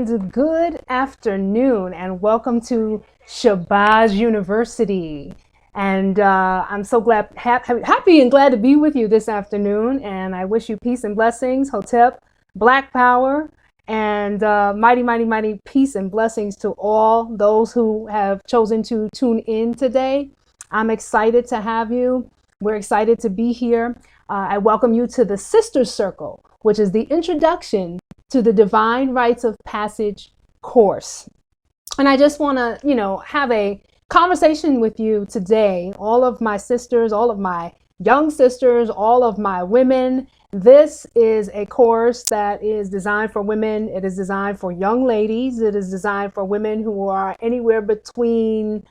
and good afternoon, and welcome to Shabazz University. And I'm so glad, happy and glad to be with you this afternoon. And I wish you peace and blessings, Hotep, Black Power, and mighty, mighty, mighty peace and blessings to all those who have chosen to tune in today. I'm excited to have you. We're excited to be here. I welcome you to the Sister Circle, which is the introduction to the Divine Rites of Passage course. And I just want to, have a conversation with you today. All of my sisters, all of my young sisters, all of my women. This is a course that is designed for women. It is designed for young ladies. It is designed for women who are anywhere between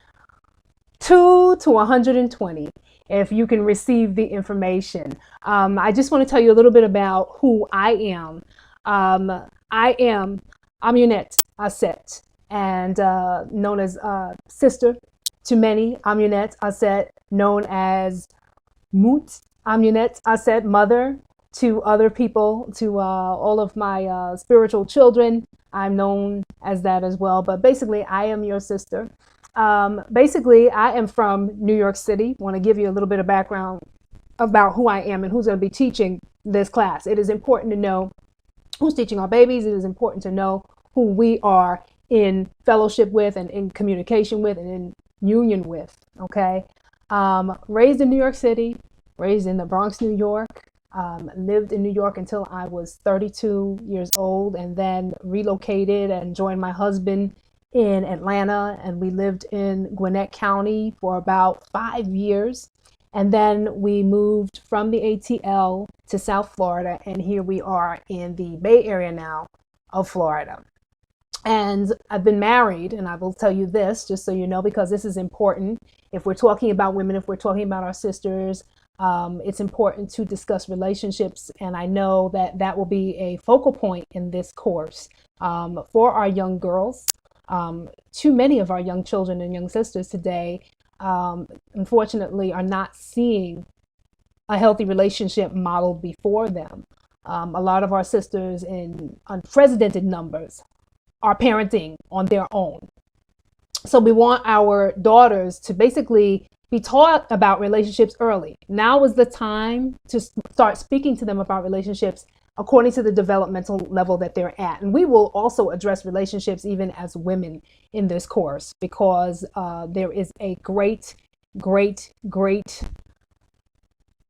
2 to 120. If you can receive the information. I just want to tell you a little bit about who I am. I am Amunet Aset, and known as sister to many. Amunet Aset, known as Mut Amunet Aset, mother to other people, to all of my spiritual children. I'm known as that as well, but basically I am your sister. Basically, I am from New York City. Want to give you a little bit of background about who I am and who's going to be teaching this class. It is important to know who's teaching our babies. It is important to know who we are in fellowship with and in communication with and in union with. Okay. Raised in New York City, raised in the Bronx, New York. Lived in New York until I was 32 years old, and then relocated and joined my husband in Atlanta, and we lived in Gwinnett County for about 5 years. And then we moved from the ATL to South Florida, and here we are in the Bay Area now of Florida. And I've been married, and I will tell you this, just so you know, because this is important. If we're talking about women, if we're talking about our sisters, it's important to discuss relationships, and I know that that will be a focal point in this course for our young girls. Too many of our young children and young sisters today, unfortunately, are not seeing a healthy relationship modeled before them. A lot of our sisters in unprecedented numbers are parenting on their own. So we want our daughters to basically be taught about relationships early. Now is the time to start speaking to them about relationships according to the developmental level that they're at. And we will also address relationships even as women in this course, because there is a great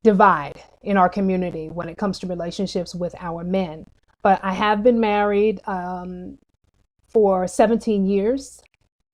divide in our community when it comes to relationships with our men. But I have been married for 17 years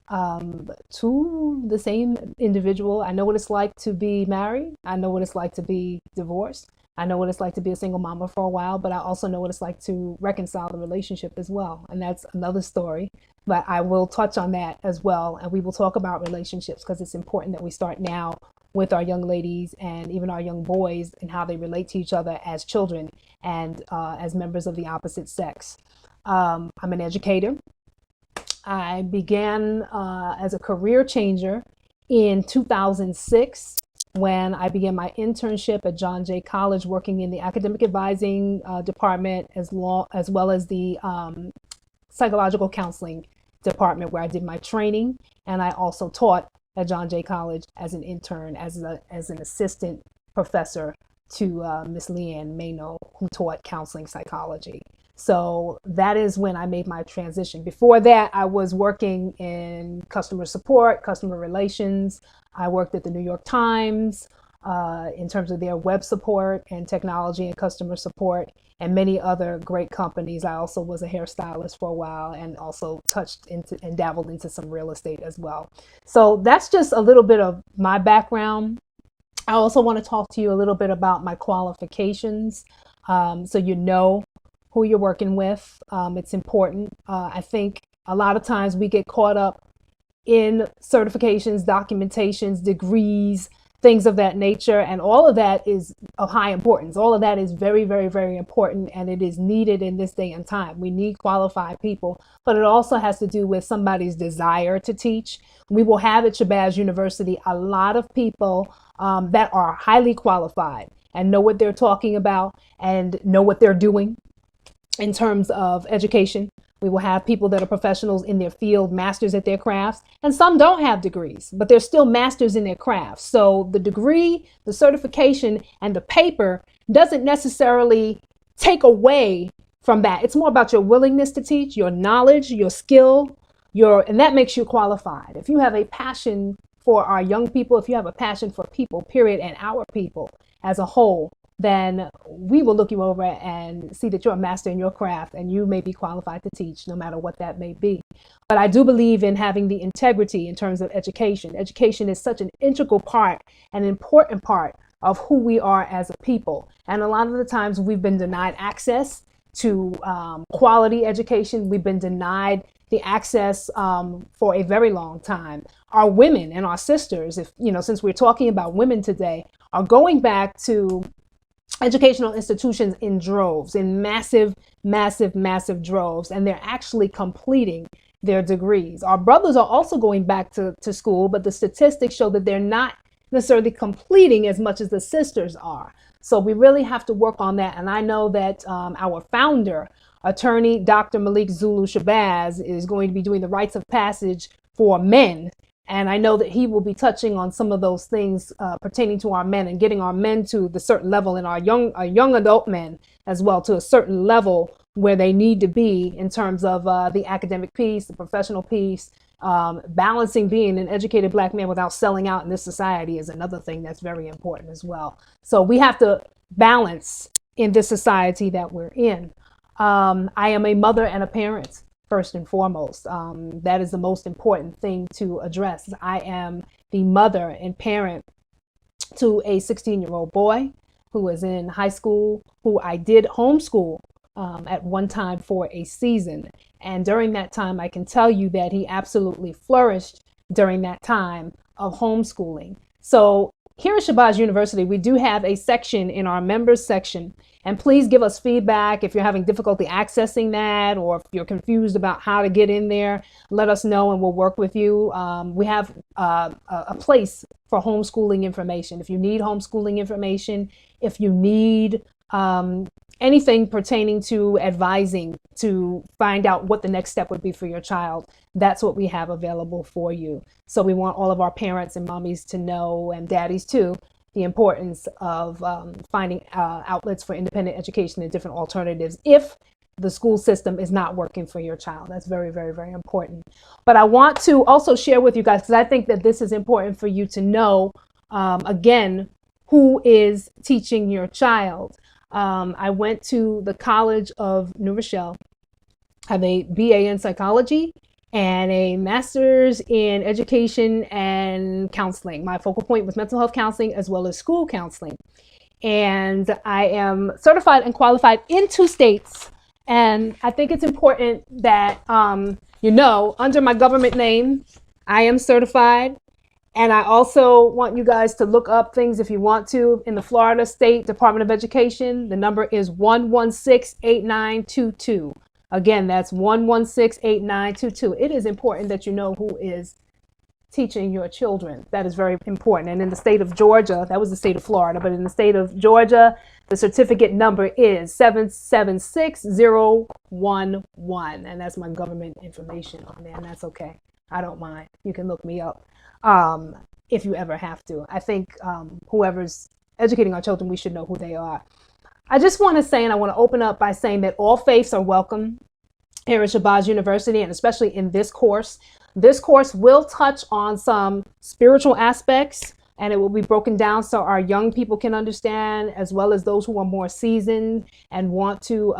to the same individual. I know what it's like to be married. I know what it's like to be divorced. I know what it's like to be a single mama for a while, but I also know what it's like to reconcile the relationship as well. And that's another story, but I will touch on that as well. And we will talk about relationships because it's important that we start now with our young ladies and even our young boys and how they relate to each other as children and as members of the opposite sex. I'm an educator. I began as a career changer in 2006 when I began my internship at John Jay College, working in the academic advising department as well as the psychological counseling department, where I did my training, and I also taught at John Jay College as an intern, as an assistant professor to Miss Leanne Mayno, who taught counseling psychology. So that is when I made my transition. Before that, I was working in customer support, customer relations. I worked at the New York Times in terms of their web support and technology and customer support, and many other great companies. I also was a hairstylist for a while and also touched into and dabbled into some real estate as well. So that's just a little bit of my background. I also want to talk to you a little bit about my qualifications, so you know who you're working with. It's important. I think a lot of times we get caught up in certifications, documentations, degrees, things of that nature, and all of that is of high importance. All of that is very, very, very important, and it is needed in this day and time. We need qualified people, but it also has to do with somebody's desire to teach. We will have at Shabazz University a lot of people that are highly qualified and know what they're talking about and know what they're doing in terms of education, We will have people that are professionals in their field, masters at their crafts, and some don't have degrees, but they're still masters in their crafts. So the degree, the certification, and the paper doesn't necessarily take away from that. It's more about your willingness to teach, your knowledge, your skill, and that makes you qualified. If you have a passion for our young people, if you have a passion for people, period, and our people as a whole, then we will look you over and see that you're a master in your craft and you may be qualified to teach, no matter what that may be. But I do believe in having the integrity in terms of education. Education is such an integral part, an important part of who we are as a people. And a lot of the times we've been denied access to quality education. We've been denied the access for a very long time. Our women and our sisters, since we're talking about women today, are going back to educational institutions in droves, in massive droves, and they're actually completing their degrees. Our brothers are also going back to school, but the statistics show that they're not necessarily completing as much as the sisters are. So we really have to work on that. And I know that our founder, attorney Dr. Malik Zulu Shabazz, is going to be doing the rites of passage for men. And I know that he will be touching on some of those things pertaining to our men and getting our men to the certain level, and our young adult men as well, to a certain level where they need to be in terms of the academic piece, the professional piece. Balancing being an educated Black man without selling out in this society is another thing that's very important as well. So we have to balance in this society that we're in. I am a mother and a parent. First and foremost, that is the most important thing to address. I am the mother and parent to a 16-year-old boy who is in high school, who I did homeschool at one time for a season. And during that time, I can tell you that he absolutely flourished during that time of homeschooling. So here at Shabazz University, we do have a section in our members section. And please give us feedback if you're having difficulty accessing that, or if you're confused about how to get in there. Let us know and we'll work with you. We have a place for homeschooling information. If you need homeschooling information, if you need anything pertaining to advising to find out what the next step would be for your child, that's what we have available for you. So we want all of our parents and mommies to know, and daddies too, the importance of finding outlets for independent education and different alternatives if the school system is not working for your child. That's very, very, very important. But I want to also share with you guys, because I think that this is important for you to know, again, who is teaching your child. I went to the College of New Rochelle, have a BA in psychology and a master's in education and counseling. My focal point was mental health counseling as well as school counseling. And I am certified and qualified in 2 states. And I think it's important that, under my government name, I am certified. And I also want you guys to look up things if you want to. In the Florida State Department of Education, the number is 116-8922. Again, that's 116-8922. It is important that you know who is teaching your children. That is very important. And in the state of Georgia, that was the state of Florida, but in the state of Georgia, the certificate number is 776011. And that's my government information on there. And that's okay. I don't mind. You can look me up if you ever have to. I think whoever's educating our children, we should know who they are. I just want to say, and I want to open up by saying that all faiths are welcome here at Shabazz University, and especially in this course. This course will touch on some spiritual aspects, and it will be broken down so our young people can understand, as well as those who are more seasoned and want to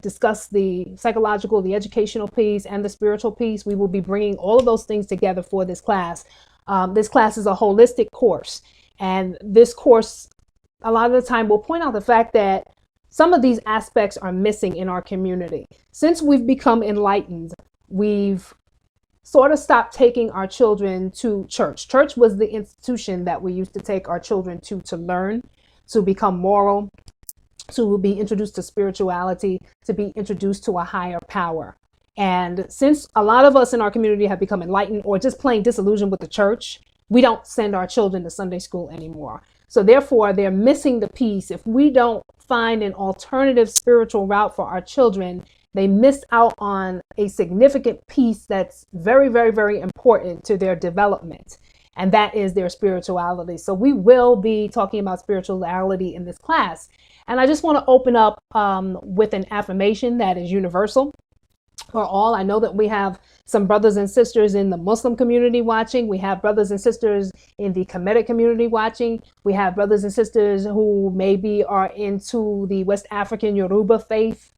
discuss the psychological, the educational piece, and the spiritual piece. We will be bringing all of those things together for this class. This class is a holistic course, and this course, a lot of the time, will point out the fact that some of these aspects are missing in our community. Since we've become enlightened, we've sort of stopped taking our children to church. Church was the institution that we used to take our children to learn, to become moral, to be introduced to spirituality, to be introduced to a higher power. And since a lot of us in our community have become enlightened or just plain disillusioned with the church, we don't send our children to Sunday school anymore. So therefore, they're missing the piece. If we don't find an alternative spiritual route for our children, they miss out on a significant piece that's very, very, very important to their development. And that is their spirituality. So we will be talking about spirituality in this class. And I just want to open up with an affirmation that is universal for all. I know that we have some brothers and sisters in the Muslim community watching. We have brothers and sisters in the Kemetic community watching. We have brothers and sisters who maybe are into the West African Yoruba faith,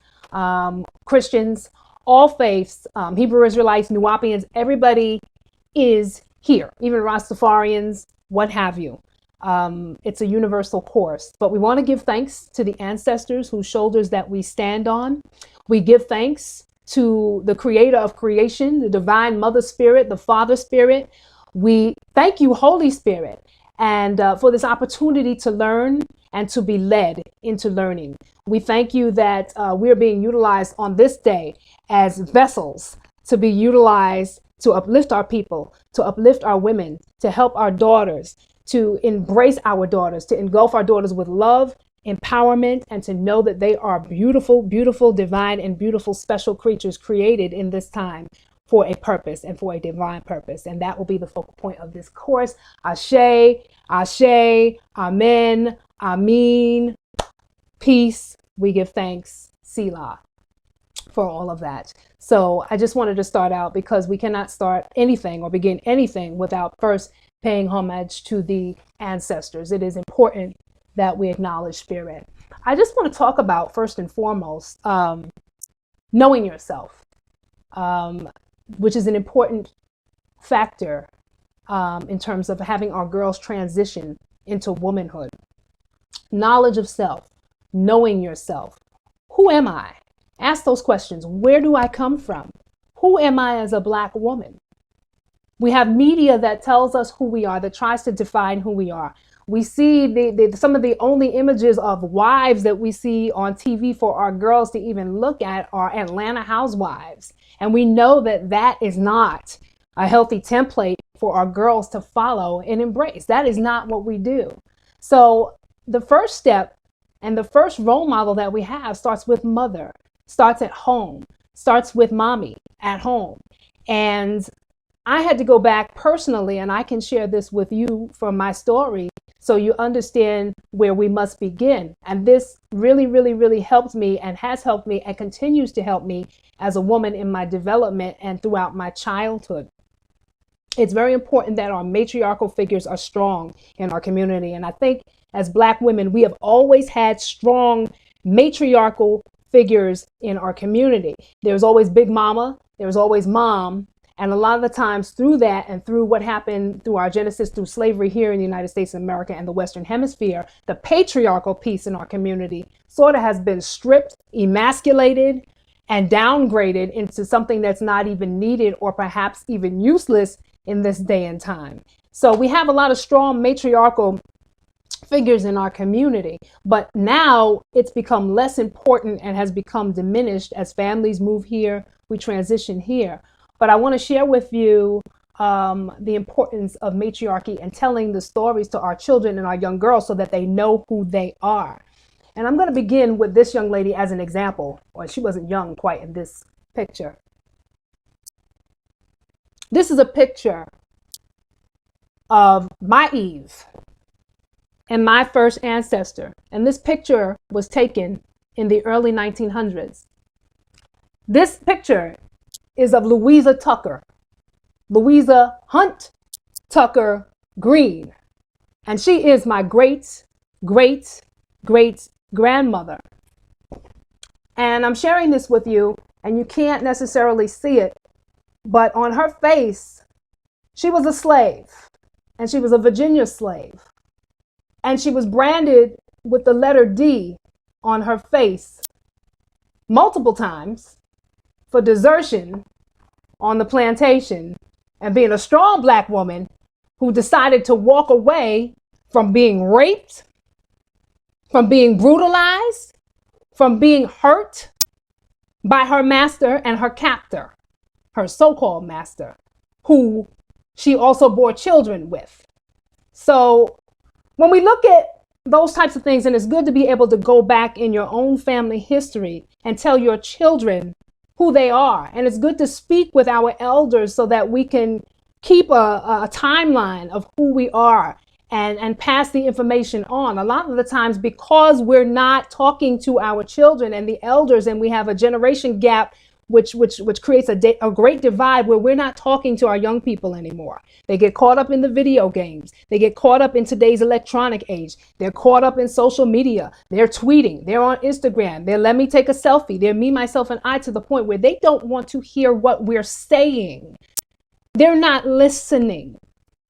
Christians, all faiths, Hebrew Israelites, Nuwapians, everybody is here, even Rastafarians, what have you. It's a universal course, but we want to give thanks to the ancestors whose shoulders that we stand on. We give thanks to the creator of creation, the divine mother spirit, the father spirit. We thank you, Holy Spirit, and for this opportunity to learn and to be led into learning. We thank you that we're being utilized on this day as vessels to be utilized to uplift our people, to uplift our women, to help our daughters, to embrace our daughters, to engulf our daughters with love, empowerment, and to know that they are beautiful, beautiful, divine, and beautiful special creatures created in this time for a purpose and for a divine purpose. And that will be the focal point of this course. Ashe, Ashe, Amen, Amin, peace. We give thanks, Selah, for all of that. So I just wanted to start out because we cannot start anything or begin anything without first paying homage to the ancestors. It is important that we acknowledge spirit. I just want to talk about, first and foremost, knowing yourself, which is an important factor in terms of having our girls transition into womanhood. Knowledge of self, knowing yourself. Who am I? Ask those questions. Where do I come from? Who am I as a Black woman? We have media that tells us who we are, that tries to define who we are. We see some of the only images of wives that we see on TV for our girls to even look at are Atlanta housewives. And we know that that is not a healthy template for our girls to follow and embrace. That is not what we do. So the first step and the first role model that we have starts with mother, starts at home, starts with mommy at home. And I had to go back personally, and I can share this with you from my story so you understand where we must begin. And this really, really, really helped me and has helped me and continues to help me as a woman in my development and throughout my childhood. It's very important that our matriarchal figures are strong in our community. And I think as Black women, we have always had strong matriarchal figures in our community. There's always Big Mama, there's always Mom. And a lot of the times through that and through what happened through our genesis through slavery here in the United States of America and the Western Hemisphere, the patriarchal piece in our community sort of has been stripped, emasculated, and downgraded into something that's not even needed or perhaps even useless in this day and time. So we have a lot of strong matriarchal figures in our community, but now it's become less important and has become diminished as families move here, we transition here. But I want to share with you the importance of matriarchy and telling the stories to our children and our young girls so that they know who they are. And I'm going to begin with this young lady as an example. Well, she wasn't young quite in this picture. This is a picture of my Eve and my first ancestor. And this picture was taken in the early 1900s. This picture is of Louisa Tucker, Louisa Hunt Tucker Green. And she is my great, great, great grandmother. And I'm sharing this with you, and you can't necessarily see it, but on her face, she was a slave, and she was a Virginia slave. And she was branded with the letter D on her face multiple times for desertion on the plantation and being a strong Black woman who decided to walk away from being raped, from being brutalized, from being hurt by her master and her captor, her so-called master, who she also bore children with. So when we look at those types of things, and it's good to be able to go back in your own family history and tell your children who they are. And it's good to speak with our elders so that we can keep a timeline of who we are and pass the information on. A lot of the times, because we're not talking to our children and the elders, and we have a generation gap, which creates a great divide where we're not talking to our young people anymore. They get caught up in the video games. They get caught up in today's electronic age. They're caught up in social media. They're tweeting. They're on Instagram. They're let me take a selfie. They're me, myself, and I, to the point where they don't want to hear what we're saying. They're not listening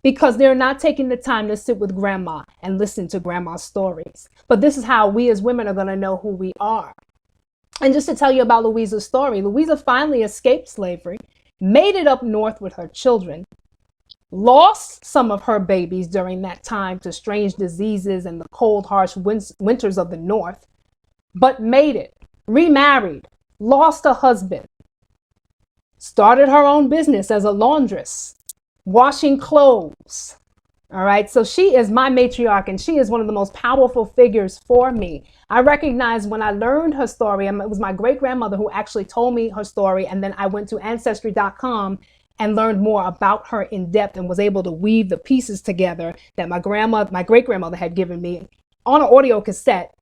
because they're not taking the time to sit with grandma and listen to grandma's stories. But this is how we as women are going to know who we are. And just to tell you about Louisa's story, Louisa finally escaped slavery, made it up north with her children, lost some of her babies during that time to strange diseases and the cold, harsh winters of the north, but made it, remarried, lost a husband, started her own business as a laundress, washing clothes. All right. So she is my matriarch, and she is one of the most powerful figures for me. I recognize when I learned her story, it was my great grandmother who actually told me her story. And then I went to ancestry.com and learned more about her in depth and was able to weave the pieces together that my great grandmother had given me on an audio cassette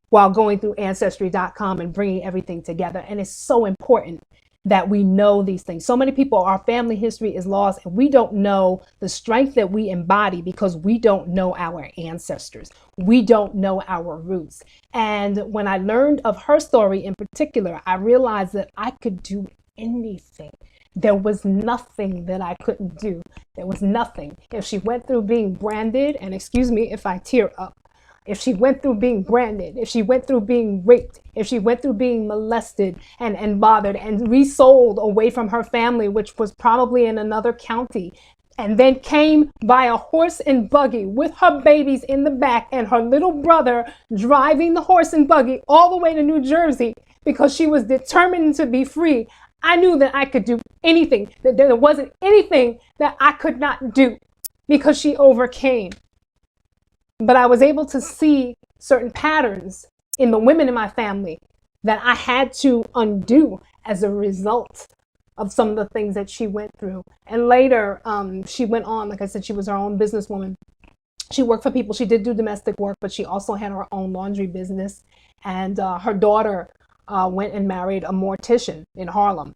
while going through ancestry.com and bringing everything together. And it's so important that we know these things. So many people, our family history is lost, and we don't know the strength that we embody because we don't know our ancestors. We don't know our roots. And when I learned of her story in particular, I realized that I could do anything. There was nothing that I couldn't do. There was nothing. If she went through being branded, and excuse me if I tear up, if she went through being branded, if she went through being raped, if she went through being molested and bothered and resold away from her family, which was probably in another county, and then came by a horse and buggy with her babies in the back and her little brother driving the horse and buggy all the way to New Jersey because she was determined to be free, I knew that I could do anything, that there wasn't anything that I could not do because she overcame. But I was able to see certain patterns in the women in my family that I had to undo as a result of some of the things that she went through. And later, she went on, like I said, she was her own businesswoman. She worked for people. She did do domestic work, but she also had her own laundry business. And her daughter went and married a mortician in Harlem.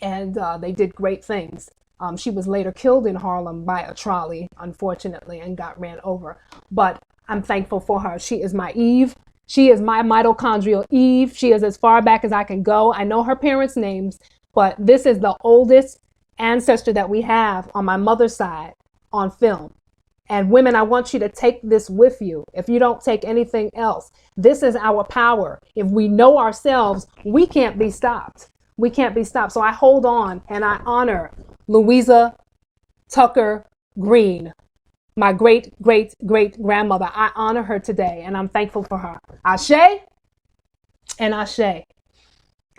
And they did great things. She was later killed in Harlem by a trolley, unfortunately, and got ran over. But I'm thankful for her. She is my Eve. She is my mitochondrial Eve. She is as far back as I can go. I know her parents' names, but this is the oldest ancestor that we have on my mother's side on film. And women, I want you to take this with you. If you don't take anything else, this is our power. If we know ourselves, we can't be stopped. We can't be stopped. So I hold on and I honor Louisa Tucker Green, my great grandmother. I honor her today and I'm thankful for her. Ashe and Ashe.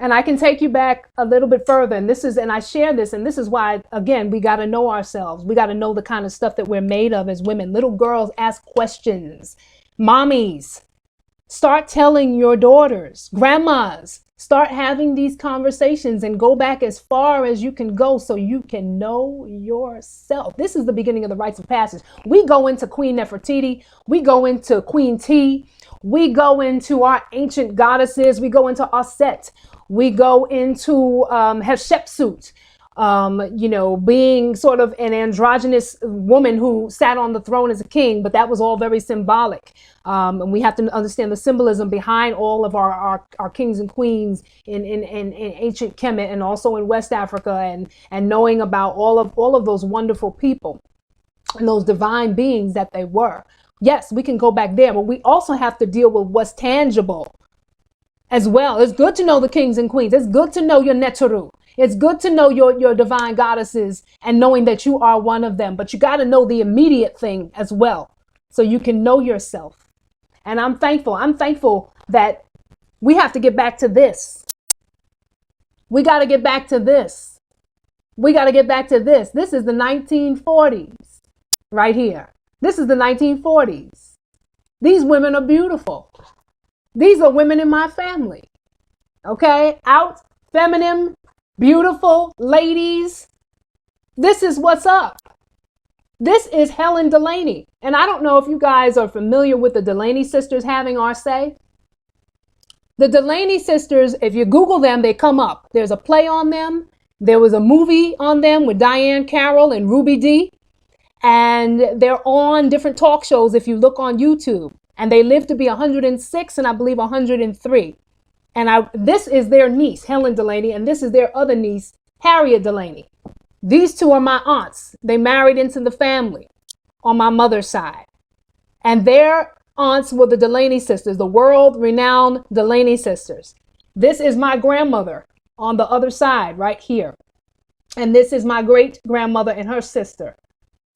And I can take you back a little bit further. And I share this, and this is why, again, we got to know ourselves. We got to know the kind of stuff that we're made of as women. Little girls ask questions. Mommies, start telling your daughters. Grandmas, start having these conversations and go back as far as you can go so you can know yourself. This is the beginning of the rites of passage. We go into Queen Nefertiti. We go into Queen T. We go into our ancient goddesses. We go into Aset. We go into Hatshepsut, being sort of an androgynous woman who sat on the throne as a king, but that was all very symbolic. And we have to understand the symbolism behind all of our kings and queens in ancient Kemet and also in West Africa, and knowing about all of those wonderful people and those divine beings that they were. Yes, we can go back there, but we also have to deal with what's tangible as well. It's good to know the kings and queens. It's good to know your Neteru. It's good to know your divine goddesses and knowing that you are one of them. But you got to know the immediate thing as well so you can know yourself. And I'm thankful. I'm thankful that we have to get back to this. We got to get back to this. We got to get back to this. This is the 1940s right here. This is the 1940s. These women are beautiful. These are women in my family. Okay? Out feminine, beautiful ladies, this is what's up. This is Helen Delaney. And I don't know if you guys are familiar with the Delaney sisters having our say. The Delaney sisters, if you Google them, they come up. There's a play on them. There was a movie on them with Diane Carroll and Ruby Dee. And they're on different talk shows if you look on YouTube. And they live to be 106 and I believe 103. And this is their niece, Helen Delaney, and this is their other niece, Harriet Delaney. These two are my aunts. They married into the family on my mother's side. And their aunts were the Delaney sisters, the world-renowned Delaney sisters. This is my grandmother on the other side right here. And this is my great-grandmother and her sister.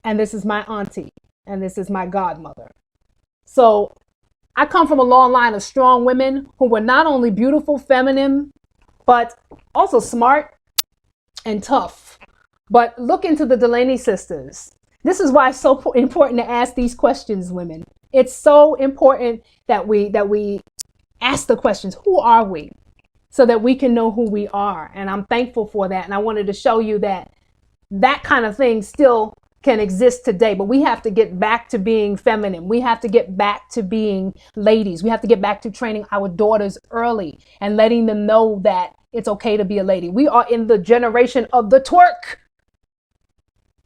And this is my auntie. And this is my godmother. So I come from a long line of strong women who were not only beautiful, feminine, but also smart and tough. But look into the Delaney sisters. This is why it's so important to ask these questions, women. It's so important that we ask the questions. Who are we? So that we can know who we are. And I'm thankful for that. And I wanted to show you that that kind of thing still can exist today, but we have to get back to being feminine. We have to get back to being ladies. We have to get back to training our daughters early and letting them know that it's okay to be a lady. We are in the generation of the twerk.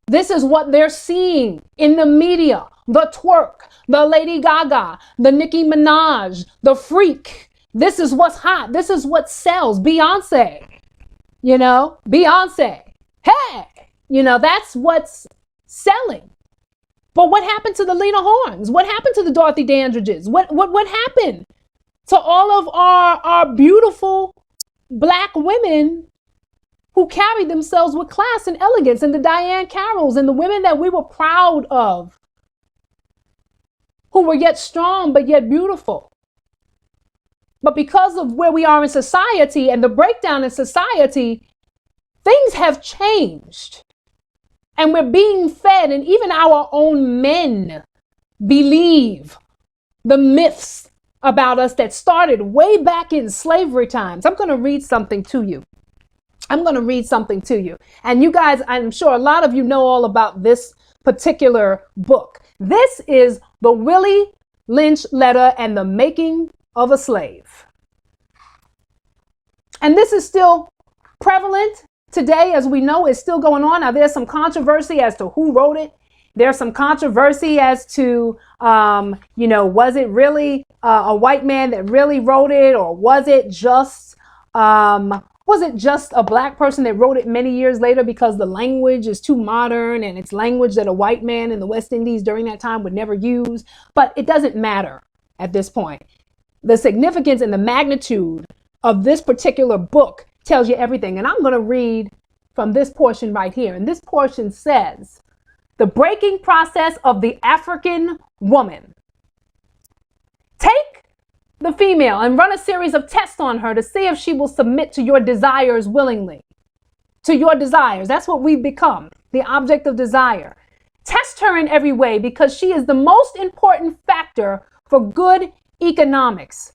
This is what they're seeing in the media. The twerk, the Lady Gaga, the Nicki Minaj, the freak. This is what's hot. This is what sells. Beyonce, Beyonce. Hey, that's what's selling. But what happened to the Lena Hornes? What happened to the Dorothy Dandridges? What happened to all of our beautiful Black women who carried themselves with class and elegance, and the Diane Carrolls and the women that we were proud of, who were yet strong but yet beautiful? But because of where we are in society and the breakdown in society, things have changed. And we're being fed, and even our own men believe the myths about us that started way back in slavery times. I'm going to read something to you. And you guys, I'm sure a lot of you know all about this particular book. This is the Willie Lynch Letter and the Making of a Slave. And this is still prevalent today, as we know. It's still going on. Now, there's some controversy as to who wrote it. There's some controversy as to, was it really a white man that really wrote it, or was it just a Black person that wrote it many years later because the language is too modern and it's language that a white man in the West Indies during that time would never use? But it doesn't matter at this point. The significance and the magnitude of this particular book tells you everything. And I'm going to read from this portion right here. And this portion says, the breaking process of the African woman. Take the female and run a series of tests on her to see if she will submit to your desires willingly. To your desires. That's what we've become, the object of desire. Test her in every way because she is the most important factor for good economics.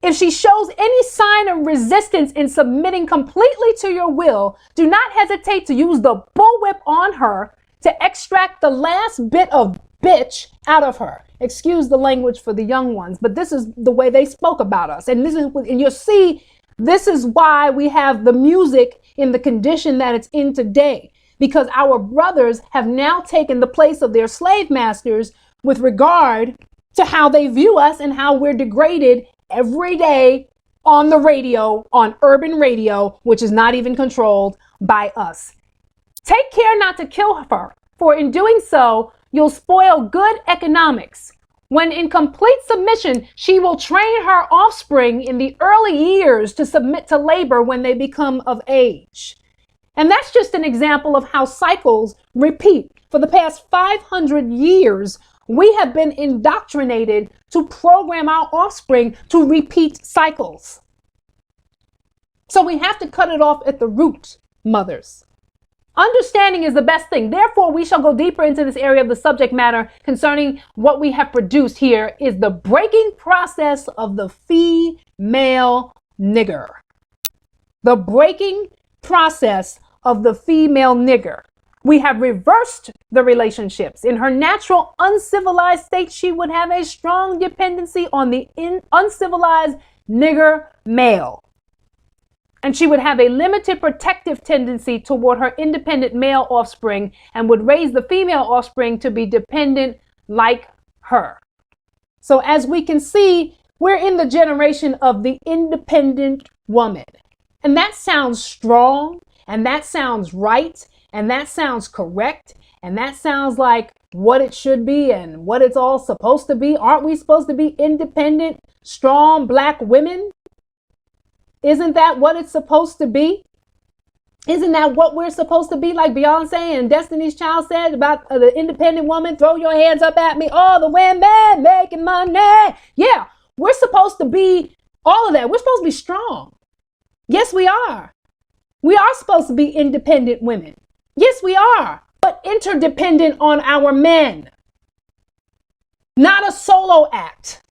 If she shows any sign of resistance in submitting completely to your will, do not hesitate to use the bullwhip on her to extract the last bit of bitch out of her. Excuse the language for the young ones, but this is the way they spoke about us. And you'll see, this is why we have the music in the condition that it's in today, because our brothers have now taken the place of their slave masters with regard to how they view us and how we're degraded every day on the radio, on urban radio, which is not even controlled by us. Take care not to kill her, for in doing so, you'll spoil good economics. When in complete submission, she will train her offspring in the early years to submit to labor when they become of age. And that's just an example of how cycles repeat. For the past 500 years, we have been indoctrinated to program our offspring to repeat cycles. So we have to cut it off at the root, mothers. Understanding is the best thing. Therefore, we shall go deeper into this area of the subject matter concerning what we have produced here is the breaking process of the female nigger. the breaking process of the female nigger. We have reversed the relationships. In her natural uncivilized state, she would have a strong dependency on the uncivilized nigger male. And she would have a limited protective tendency toward her independent male offspring and would raise the female offspring to be dependent like her. So as we can see, we're in the generation of the independent woman. And that sounds strong, and that sounds right, and that sounds correct, and that sounds like what it should be and what it's all supposed to be. Aren't we supposed to be independent, strong black women? Isn't that what it's supposed to be? Isn't that what we're supposed to be? Like Beyonce and Destiny's Child said about the independent woman, throw your hands up at me, all the women making money. Yeah, we're supposed to be all of that. We're supposed to be strong. Yes, we are. We are supposed to be independent women. Yes, we are, but interdependent on our men. Not a solo act.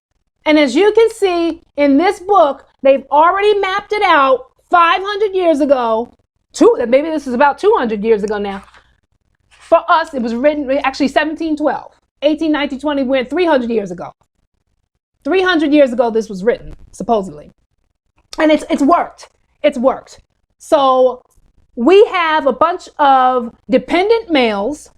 And as you can see in this book, they've already mapped it out 500 years ago. Maybe this is about 200 years ago now. For us, it was written actually 1712, 18, 19, 20, we're 300 years ago. 300 years ago, this was written, supposedly. And it's worked. It's worked. So we have a bunch of dependent males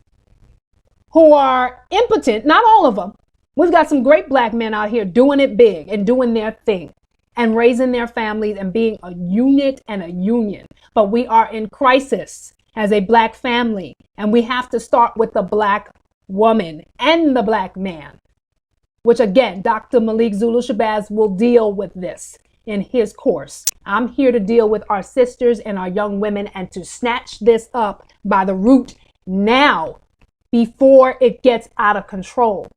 who are impotent, not all of them. We've got some great black men out here doing it big and doing their thing and raising their families and being a unit and a union. But we are in crisis as a black family, and we have to start with the black woman and the black man, which again, Dr. Malik Zulu Shabazz will deal with this in his course. I'm here to deal with our sisters and our young women and to snatch this up by the root now before it gets out of control.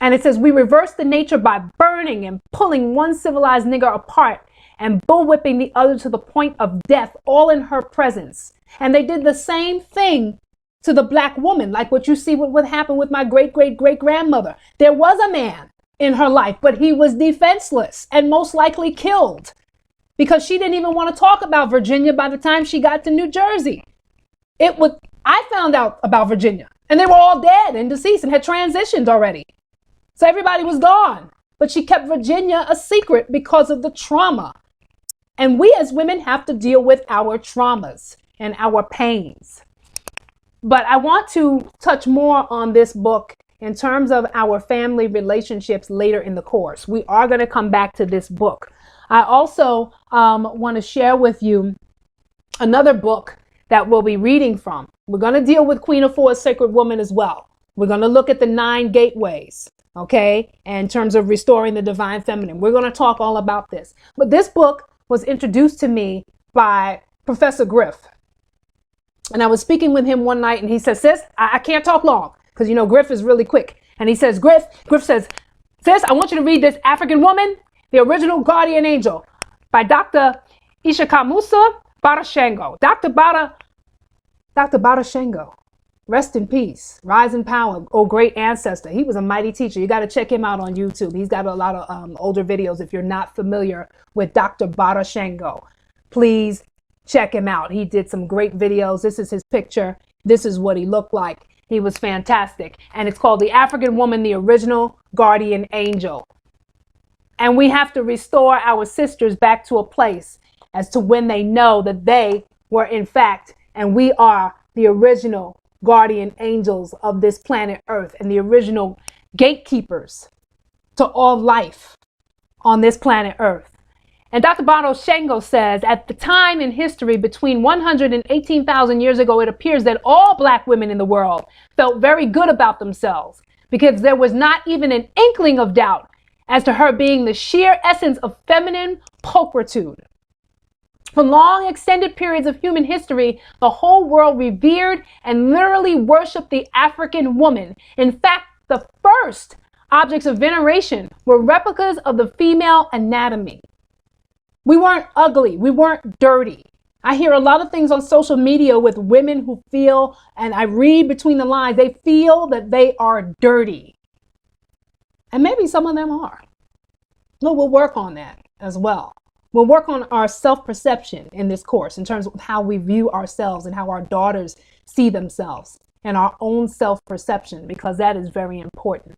And it says, we reverse the nature by burning and pulling one civilized nigger apart and bullwhipping the other to the point of death, all in her presence. And they did the same thing to the black woman, like what you see what happened with my great-great-great-grandmother. There was a man in her life, but he was defenseless and most likely killed because she didn't even want to talk about Virginia by the time she got to New Jersey. I found out about Virginia and they were all dead and deceased and had transitioned already. So everybody was gone, but she kept Virginia a secret because of the trauma. And we as women have to deal with our traumas and our pains. But I want to touch more on this book in terms of our family relationships later in the course. We are going to come back to this book. I also want to share with you another book that we'll be reading from. We're going to deal with Queen Afua, Sacred Woman as well. We're going to look at the 9 gateways. Okay, in terms of restoring the divine feminine. We're going to talk all about this. But this book was introduced to me by Professor Griff. And I was speaking with him one night and he says, sis, I can't talk long because, you know, Griff is really quick. And he says, Griff says, sis, I want you to read this African Woman, the Original Guardian Angel by Dr. Ishakamusa Barashengo. Dr. Barashengo. Rest in peace. Rise in power. Oh, great ancestor. He was a mighty teacher. You got to check him out on YouTube. He's got a lot of older videos. If you're not familiar with Dr. Barashengo, please check him out. He did some great videos. This is his picture. This is what he looked like. He was fantastic. And it's called The African Woman, the Original Guardian Angel. And we have to restore our sisters back to a place as to when they know that they were in fact, and we are the original guardian angels of this planet Earth and the original gatekeepers to all life on this planet Earth. And Dr. Barashengo says, at the time in history between 100 and 18,000 years ago, it appears that all black women in the world felt very good about themselves because there was not even an inkling of doubt as to her being the sheer essence of feminine pulchritude. For long extended periods of human history, the whole world revered and literally worshiped the African woman. In fact, the first objects of veneration were replicas of the female anatomy. We weren't ugly. We weren't dirty. I hear a lot of things on social media with women who feel, and I read between the lines, they feel that they are dirty. And maybe some of them are. No, we'll work on that as well. We'll work on our self-perception in this course in terms of how we view ourselves and how our daughters see themselves and our own self-perception, because that is very important.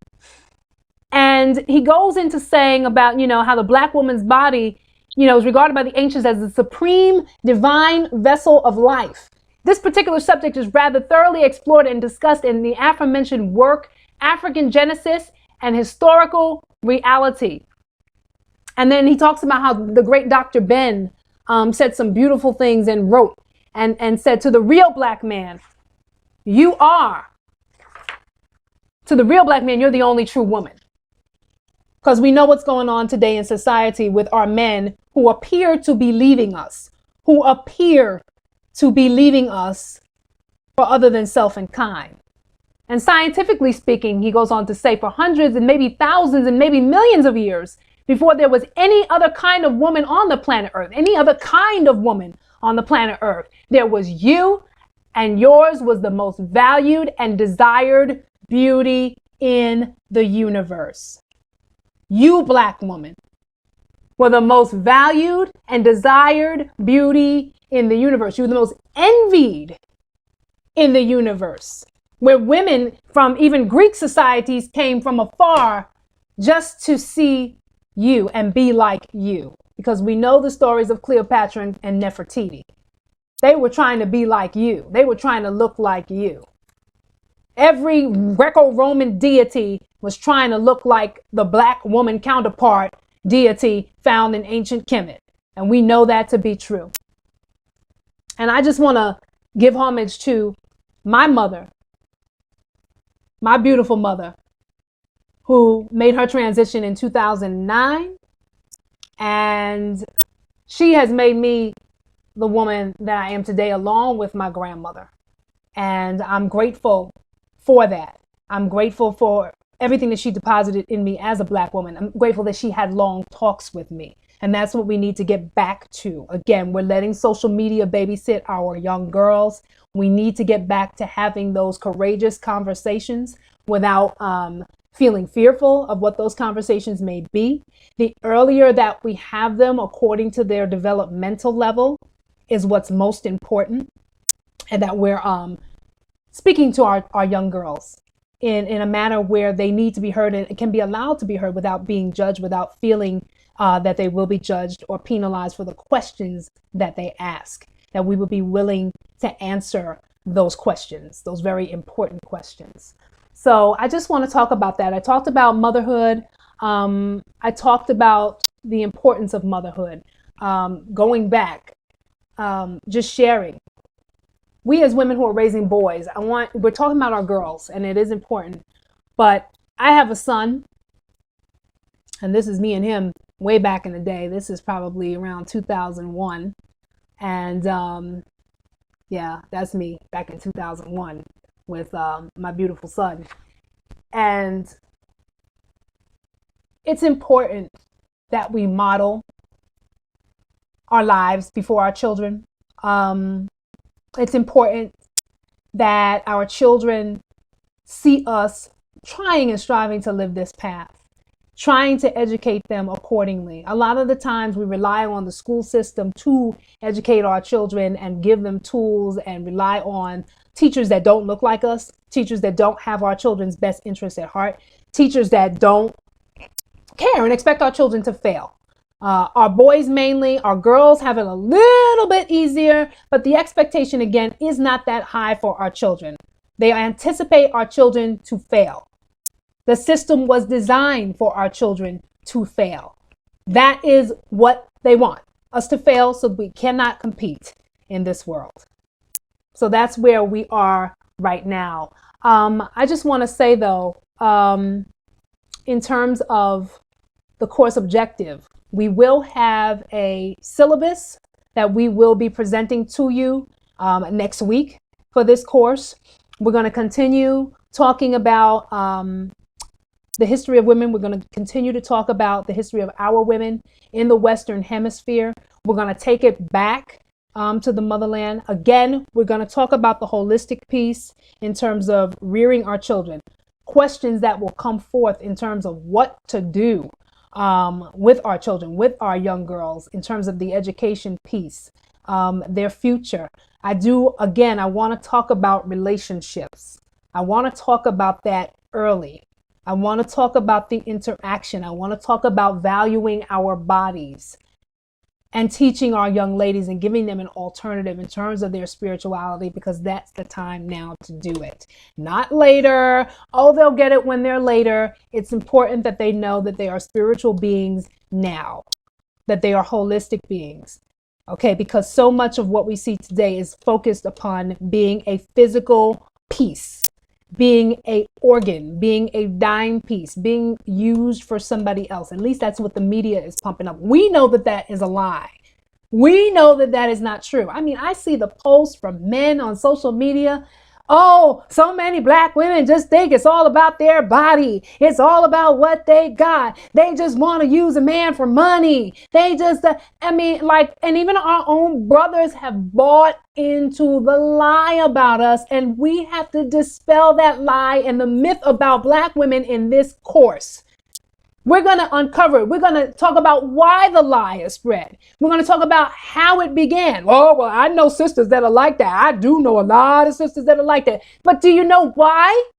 And he goes into saying about, how the Black woman's body, is regarded by the ancients as the supreme divine vessel of life. This particular subject is rather thoroughly explored and discussed in the aforementioned work, African Genesis and Historical Reality. And then he talks about how the great Dr. Ben said some beautiful things and wrote and said, to the real Black man, you're the only true woman. Because we know what's going on today in society with our men who appear to be leaving us, for other than self and kind. And scientifically speaking, he goes on to say, for hundreds and maybe thousands and maybe millions of years before there was any other kind of woman on the planet Earth, there was you, and yours was the most valued and desired beauty in the universe. You, Black woman, were the most valued and desired beauty in the universe. You were the most envied in the universe, where women from even Greek societies came from afar just to see you and be like you. Because we know the stories of Cleopatra and Nefertiti. They were trying to be like you. They were trying to look like you. Every Greco-Roman deity was trying to look like the Black woman counterpart deity found in ancient Kemet. And we know that to be true. And I just want to give homage to my mother, my beautiful mother, who made her transition in 2009. And she has made me the woman that I am today, along with my grandmother. And I'm grateful for that. I'm grateful for everything that she deposited in me as a Black woman. I'm grateful that she had long talks with me. And that's what we need to get back to. Again, we're letting social media babysit our young girls. We need to get back to having those courageous conversations without feeling fearful of what those conversations may be. The earlier that we have them according to their developmental level is what's most important. And that we're speaking to our young girls in a manner where they need to be heard and can be allowed to be heard without being judged, without feeling that they will be judged or penalized for the questions that they ask, that we would be willing to answer those questions, those very important questions. So I just want to talk about that. I talked about motherhood. I talked about the importance of motherhood, going back, just sharing. We as women who are raising boys, we're talking about our girls, and it is important, but I have a son, and this is me and him way back in the day. This is probably around 2001. And yeah, that's me back in 2001 with my beautiful son. And it's important that we model our lives before our children. It's important that our children see us trying and striving to live this path, trying to educate them accordingly. A lot of the times we rely on the school system to educate our children and give them tools, and rely on teachers that don't look like us, teachers that don't have our children's best interests at heart, teachers that don't care and expect our children to fail. Our boys mainly, our girls have it a little bit easier, but the expectation again is not that high for our children. They anticipate our children to fail. The system was designed for our children to fail. That is what they want, us to fail so we cannot compete in this world. So that's where we are right now. I just want to say though, in terms of the course objective, we will have a syllabus that we will be presenting to you next week for this course. We're going to continue talking about the history of women. We're going to continue to talk about the history of our women in the Western Hemisphere. We're going to take it back to the motherland. Again, we're going to talk about the holistic piece in terms of rearing our children. Questions that will come forth in terms of what to do with our children, with our young girls, in terms of the education piece, their future. I want to talk about relationships. I want to talk about that early. I want to talk about the interaction. I want to talk about valuing our bodies and teaching our young ladies and giving them an alternative in terms of their spirituality, because that's the time now to do it. Not later. Oh, they'll get it when they're later. It's important that they know that they are spiritual beings now, that they are holistic beings. Okay, because so much of what we see today is focused upon being a physical piece, being a organ, being a dime piece, being used for somebody else. At least that's what the media is pumping up. We know that that is a lie. We know that that is not true. I mean, I see the posts from men on social media. Oh, so many black women just think it's all about their body. It's all about what they got. They just want to use a man for money. They just, and even our own brothers have bought into the lie about us, and we have to dispel that lie and the myth about black women in this course. We're going to uncover it. We're going to talk about why the lie is spread. We're going to talk about how it began. Oh, well, I know sisters that are like that. I do know a lot of sisters that are like that. But do you know why?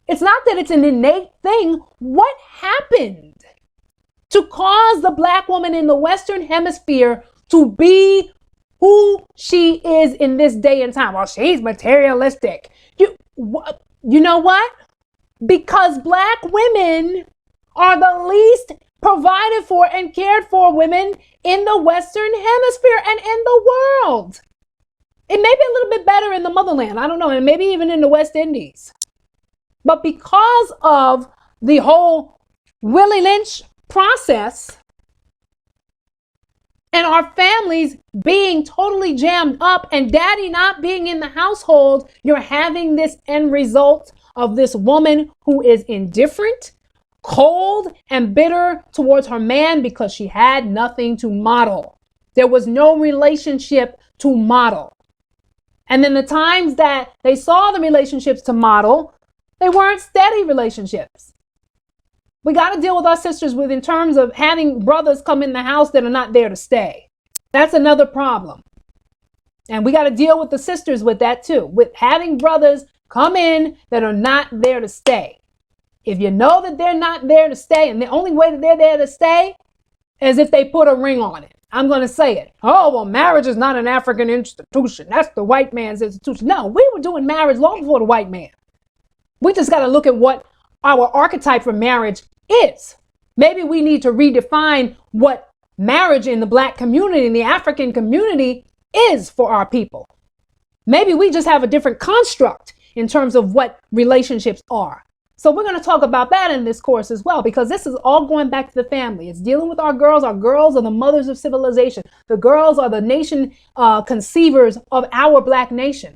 It's not that it's an innate thing. What happened to cause the black woman in the Western Hemisphere to be who she is in this day and time? Well, she's materialistic. You know what? Because black women are the least provided for and cared for women in the Western Hemisphere and in the world. It may be a little bit better in the motherland, I don't know, and maybe even in the West Indies. But because of the whole Willie Lynch process and our families being totally jammed up and daddy not being in the household, you're having this end result of this woman who is indifferent, cold, and bitter towards her man because she had nothing to model. There was no relationship to model. And then the times that they saw the relationships to model, they weren't steady relationships. We got to deal with our sisters in terms of having brothers come in the house that are not there to stay. That's another problem. And we got to deal with the sisters with that too, with having brothers come in that are not there to stay. If you know that they're not there to stay, and the only way that they're there to stay is if they put a ring on it. I'm going to say it. Oh, well, marriage is not an African institution. That's the white man's institution. No, we were doing marriage long before the white man. We just got to look at what our archetype for marriage is. Maybe we need to redefine what marriage in the black community, in the African community, is for our people. Maybe we just have a different construct in terms of what relationships are. So we're going to talk about that in this course as well, because this is all going back to the family. It's dealing with our girls. Our girls are the mothers of civilization. The girls are the nation conceivers of our black nation.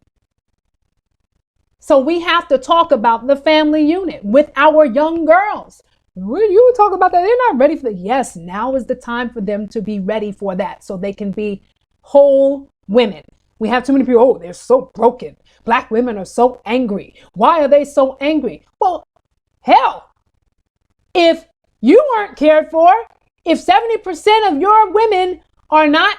So we have to talk about the family unit with our young girls. When you talk about that, they're not ready for that. Yes, now is the time for them to be ready for that so they can be whole women. We have too many people, oh, they're so broken. Black women are so angry. Why are they so angry? Well, hell, if you aren't cared for, if 70% of your women are not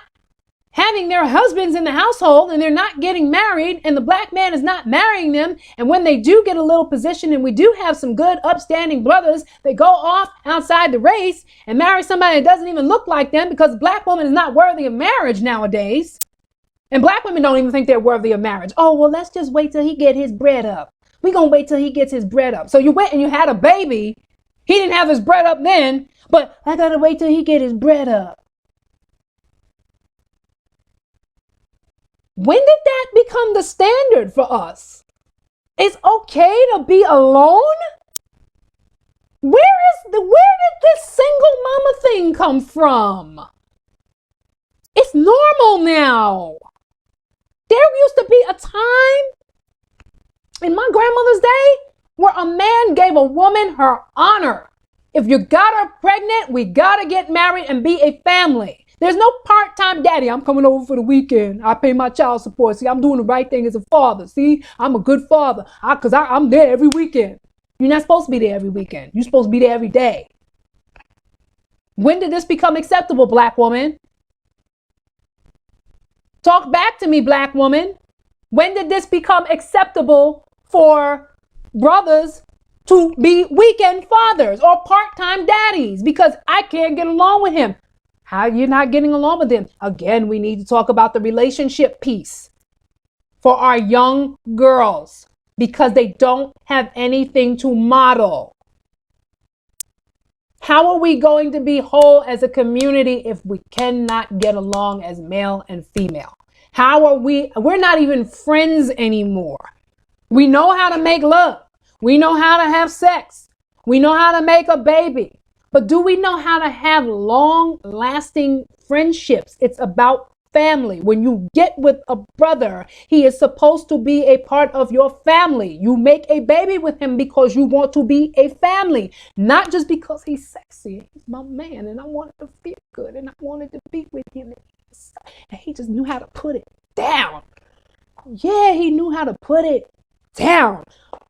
having their husbands in the household and they're not getting married and the black man is not marrying them, and when they do get a little position and we do have some good upstanding brothers, they go off outside the race and marry somebody that doesn't even look like them because black woman is not worthy of marriage nowadays. And black women don't even think they're worthy of marriage. Oh, well, let's just wait till he get his bread up. We're going to wait till he gets his bread up. So you went and you had a baby. He didn't have his bread up then, but I got to wait till he get his bread up. When did that become the standard for us? It's okay to be alone? Where did this single mama thing come from? It's normal now. There used to be a time in my grandmother's day where a man gave a woman her honor. If you got her pregnant, we got to get married and be a family. There's no part-time daddy. I'm coming over for the weekend. I pay my child support. See, I'm doing the right thing as a father. See, I'm a good father because I'm there every weekend. You're not supposed to be there every weekend. You're supposed to be there every day. When did this become acceptable, black woman? Talk back to me, black woman. When did this become acceptable for brothers to be weekend fathers or part-time daddies because I can't get along with him? How you're not getting along with him? Again, we need to talk about the relationship piece for our young girls because they don't have anything to model. How are we going to be whole as a community if we cannot get along as male and female? How are we're not even friends anymore. We know how to make love. We know how to have sex. We know how to make a baby. But do we know how to have long-lasting friendships? It's about family. When you get with a brother, he is supposed to be a part of your family. You make a baby with him because you want to be a family, not just because he's sexy. He's my man and I wanted to feel good and I wanted to be with him. And he just knew how to put it down. Yeah, he knew how to put it down.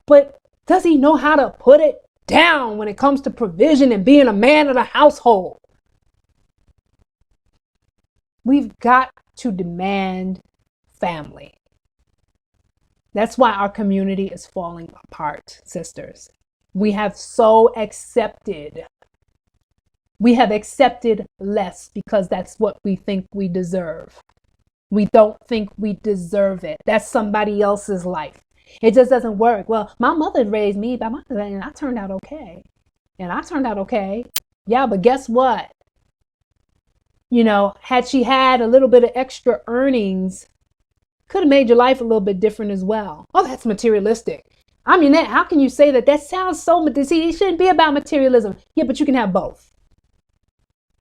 But does he know how to put it down when it comes to provision and being a man of the household? We've got to demand family. That's why our community is falling apart, sisters. We have accepted less because that's what we think we deserve. We don't think we deserve it. That's somebody else's life. It just doesn't work. Well, my mother raised me by my mother and I turned out okay. Yeah, but guess what? Had she had a little bit of extra earnings, could have made your life a little bit different as well. Oh, that's materialistic. I mean, how can you say that? That sounds so, see, it shouldn't be about materialism. Yeah, but you can have both.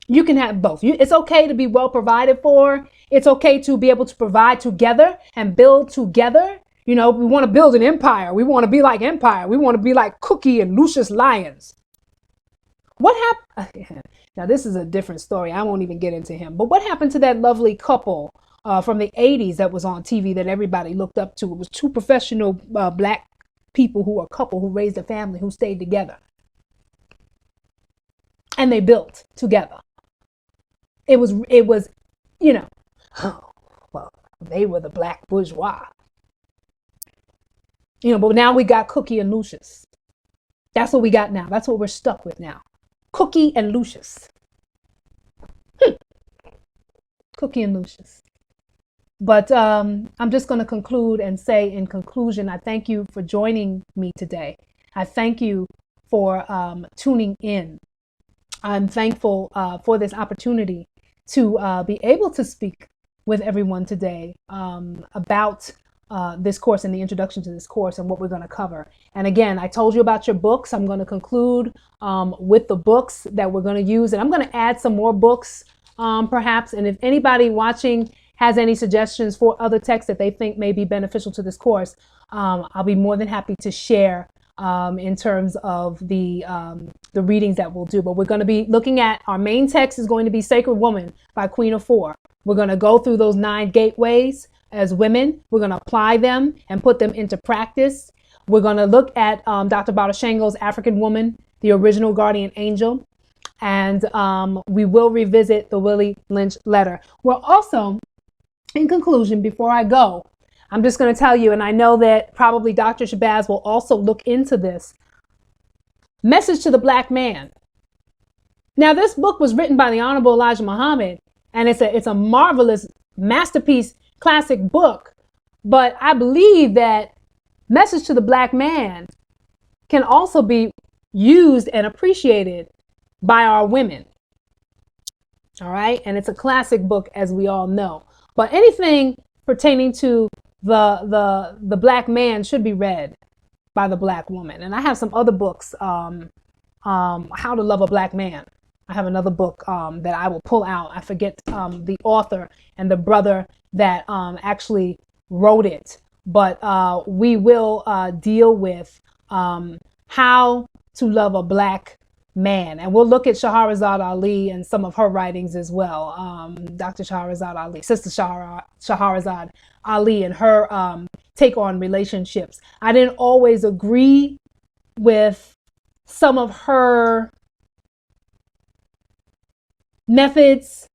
You can have both. It's okay to be well provided for. It's okay to be able to provide together and build together. We want to build an empire. We want to be like Empire. We want to be like Cookie and Lucius Lyons. What happened? Now, this is a different story. I won't even get into him. But what happened to that lovely couple from the 80s that was on TV that everybody looked up to? It was two professional black people who were a couple who raised a family who stayed together. And they built together. It was, well, they were the black bourgeois. But now we got Cookie and Lucius. That's what we got now. That's what we're stuck with now. Cookie and Lucius. Cookie and Lucius. But I'm just going to conclude and say in conclusion, I thank you for joining me today. I thank you for tuning in. I'm thankful for this opportunity to be able to speak with everyone today about this course and the introduction to this course and what we're going to cover. And again, I told you about your books. I'm going to conclude with the books that we're going to use. And I'm going to add some more books perhaps. And if anybody watching has any suggestions for other texts that they think may be beneficial to this course, I'll be more than happy to share in terms of the readings that we'll do. But we're going to be looking at, our main text is going to be Sacred Woman by Queen of Four. We're going to go through those 9 gateways as women. We're going to apply them and put them into practice. We're going to look at Dr. Bartashengo's African Woman, the original guardian angel. And we will revisit the Willie Lynch letter. We're also, in conclusion, before I go, I'm just going to tell you, and I know that probably Dr. Shabazz will also look into this. Message to the Black Man. Now, this book was written by the Honorable Elijah Muhammad, and it's a marvelous masterpiece, classic book. But I believe that Message to the Black Man can also be used and appreciated by our women. All right. And it's a classic book, as we all know. But anything pertaining to the black man should be read by the black woman. And I have some other books, How to Love a Black Man. I have another book that I will pull out. I forget the author and the brother that actually wrote it. But we will deal with how to love a black man. And we'll look at Shahrazad Ali and some of her writings as well. Dr. Shahrazad Ali, Sister Shahrazad Ali, and her take on relationships. I didn't always agree with some of her methods,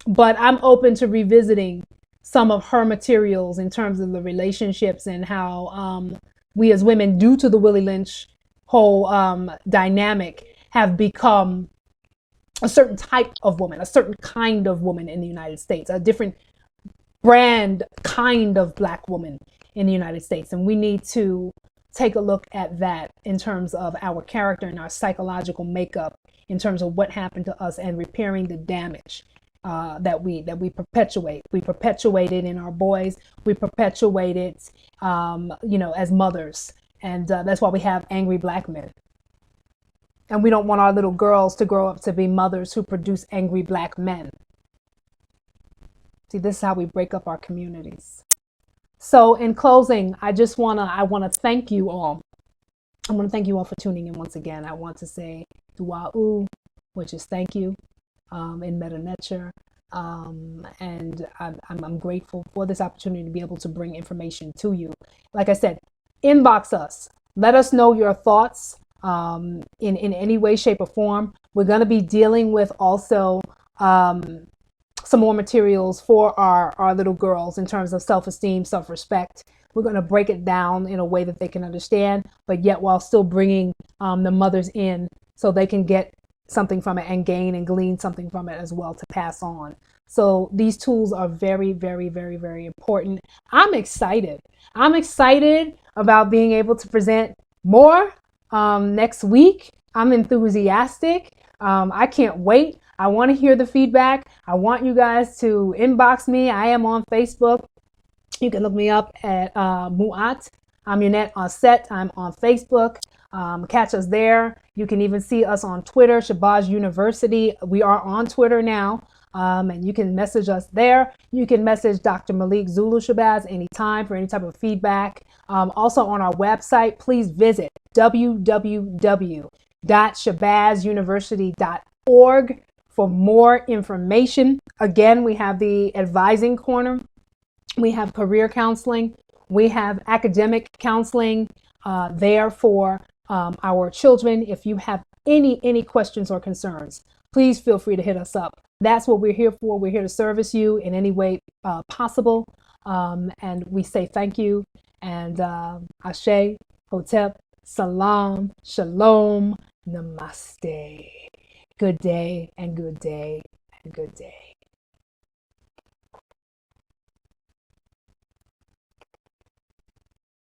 but I'm open to revisiting some of her materials in terms of the relationships and how we as women, due to the Willie Lynch whole dynamic, have become a certain type of woman, a certain kind of woman in the United States, a different brand kind of black woman in the United States. And we need to take a look at that in terms of our character and our psychological makeup, in terms of what happened to us and repairing the damage that we perpetuate. We perpetuate it in our boys. We perpetuate it, as mothers, and that's why we have angry black men. And we don't want our little girls to grow up to be mothers who produce angry black men. See, this is how we break up our communities. So in closing, I wanna thank you all. I want to thank you all for tuning in once again. I want to say dua'u, which is thank you, in Meta Nature. And I'm grateful for this opportunity to be able to bring information to you. Like I said, inbox us. Let us know your thoughts in any way, shape, or form. We're going to be dealing with also some more materials for our little girls in terms of self-esteem, self-respect. We're going to break it down in a way that they can understand, but yet while still bringing the mothers in so they can get something from it and gain and glean something from it as well to pass on. So these tools are very, very, very, very important. I'm excited. I'm excited about being able to present more next week. I'm enthusiastic. I can't wait. I want to hear the feedback. I want you guys to inbox me. I am on Facebook. You can look me up at Mu'at Amunet on set. I'm on Facebook. Catch us there. You can even see us on Twitter, Shabazz University. We are on Twitter now, and you can message us there. You can message Dr. Malik Zulu Shabazz anytime for any type of feedback. Also on our website, please visit www.shabazzuniversity.org for more information. Again, we have the advising corner. We have career counseling. We have academic counseling there for our children. If you have any questions or concerns, please feel free to hit us up. That's what we're here for. We're here to service you in any way possible. And we say thank you. And Ashe, Hotep, Salam, Shalom, Namaste. Good day and good day and good day.